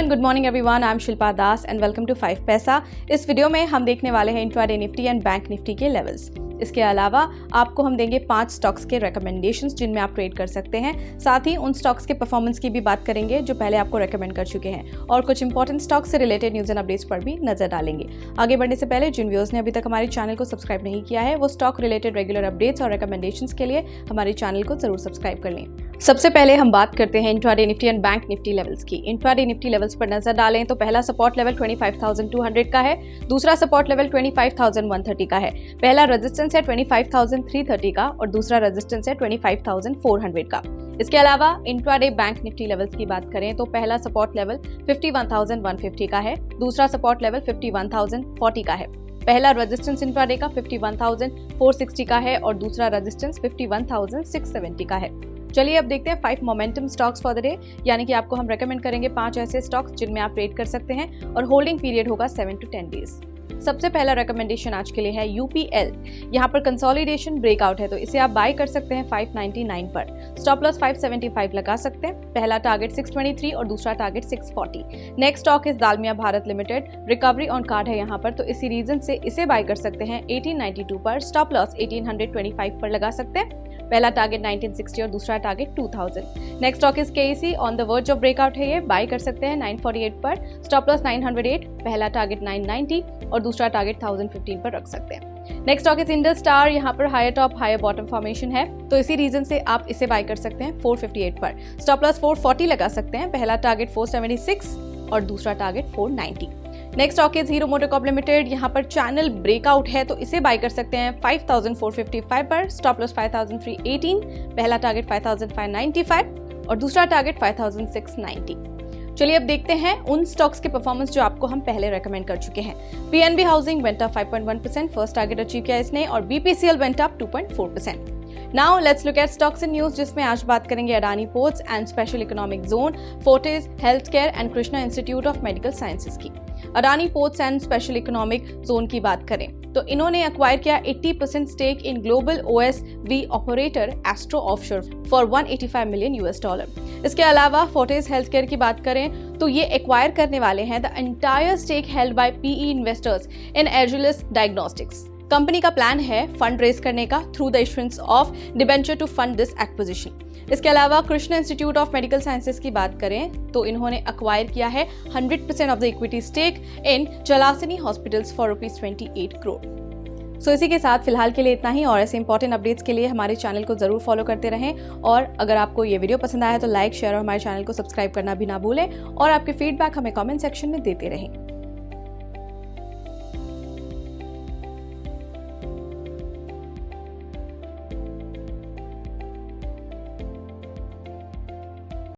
Good morning everyone, I am Shilpa Das and welcome to 5 paisa. इस video में हम देखने वाले हैं intraday nifty and bank nifty के लेवल्स। इसके अलावा आपको हम देंगे 5 स्टॉक्स के रिकमेंडेशंस जिनमें आप ट्रेड कर सकते हैं। साथ ही उन स्टॉक्स के परफॉर्मेंस की भी बात करेंगे जो पहले आपको रेकमेंड कर चुके हैं और कुछ इंपॉर्टेंट स्टॉक्स से रिलेटेड न्यूज़ एंड अपडेट्स पर भी नजर डालेंगे। आगे बढ़ने से पहले जिन व्यूअर्स ने अभी तक हमारे चैनल को सब्सक्राइब नहीं किया है वो स्टॉक रिलेटेड रेगुलर अपडेट्स और रिकमेंडेशंस के लिए हमारे चैनल को जरूर सब्सक्राइब कर लें। सबसे पहले हम बात करते हैं intraday nifty and bank Nifty levels की। इंट्राडे निफ्टी लेवल्स पर नजर डालें तो पहला सपोर्ट लेवल 25,200 का है, दूसरा सपोर्ट लेवल 25,130 का है, पहला रेजिस्टेंस है 25,330 का और दूसरा रेजिस्टेंस है 25,400 का। इसके अलावा इंट्राडे बैंक निफ्टी लेवल्स की बात करें तो पहला सपोर्ट लेवल 51,150 का है, दूसरा सपोर्ट लेवल 51,040 का है, पहला रेजिस्टेंस इंट्राडे का 51,460 का है और दूसरा रेजिस्टेंस 51,670 का है। चलिए अब देखते हैं 5 momentum stocks for the day, यानी कि आपको हम रेकमेंड करेंगे 5 ऐसे स्टॉक्स जिनमें आप ट्रेड कर सकते हैं और होल्डिंग पीरियड होगा 7 to 10 डेज। सबसे पहला रेकमेंडेशन आज के लिए है यूपीएल। यहाँ पर कंसोलिडेशन ब्रेकआउट है तो इसे आप बाय कर सकते हैं 599 पर। स्टॉप लॉस 575 लगा सकते हैं। पहला टारगेट 623 और दूसरा target 640। Next stock is Dalmia Bharat limited. Recovery on card है यहाँ पर तो इसी रीजन से इसे बाय कर सकते हैं 1892 पर। स्टॉप लॉस 1825 पर लगा सकते हैं। पहला टारगेट 1960 और दूसरा target 2000। Next stock is KC. On the verge of breakout है ये, बाय कर सकते हैं 948 पर। स्टॉप लॉस 908, पहला टारगेट 990 और दूसरा टारगेट 1015 पर रख सकते हैं। Next stock is Indus Star. यहाँ पर higher top higher bottom formation है तो इसी रीजन से आप इसे बाय कर सकते हैं 458 पर। स्टॉप लॉस 440 लगा सकते हैं। पहला टारगेट 476 और दूसरा target 490। Next stock is hero MotoCorp limited. यहाँ पर चैनल ब्रेकआउट है तो इसे बाय कर सकते हैं 5,455 पर। स्टॉप लॉस 5,318, पहला टारगेट 5,595 और दूसरा टारगेट 5,690। चलिए अब देखते हैं उन स्टॉक्स के परफॉर्मेंस जो आपको हम पहले रेकमेंड कर चुके हैं। PNB housing went up 5.1%, first target achieve किया इसने, और BPCL went up 2.4%। Now let's look at stocks in news, जिसमें आज बात करेंगे Adani ports and special economic zone, Fortis healthcare and Krishna institute of medical sciences की। Adani ports and special economic zone की बात करें तो इन्होंने एक्वायर किया 80% stake in global OSV operator Astro offshore for $185 million. इसके अलावा फोर्टिस हेल्थकेयर की बात करें तो ये एक्वायर करने वाले हैं the entire stake held by PE investors in Agilus diagnostics. Company का प्लान है फंड रेज करने का through the issuance of debenture to fund this acquisition. इसके अलावा Krishna institute of medical sciences की बात करें तो इन्होंने एक्वायर किया है 100% of the equity stake in Chalasani hospitals for ₹28 crore. So इसी के साथ फिलहाल के लिए इतना ही, और ऐसे इंपॉर्टेंट अपडेट्स के लिए हमारे चैनल को जरूर फॉलो करते रहें। और अगर आपको ये वीडियो पसंद आया तो लाइक शेयर और हमारे चैनल को सब्सक्राइब करना भी ना भूलें और आपके फीडबैक हमें कमेंट सेक्शन में देते रहें।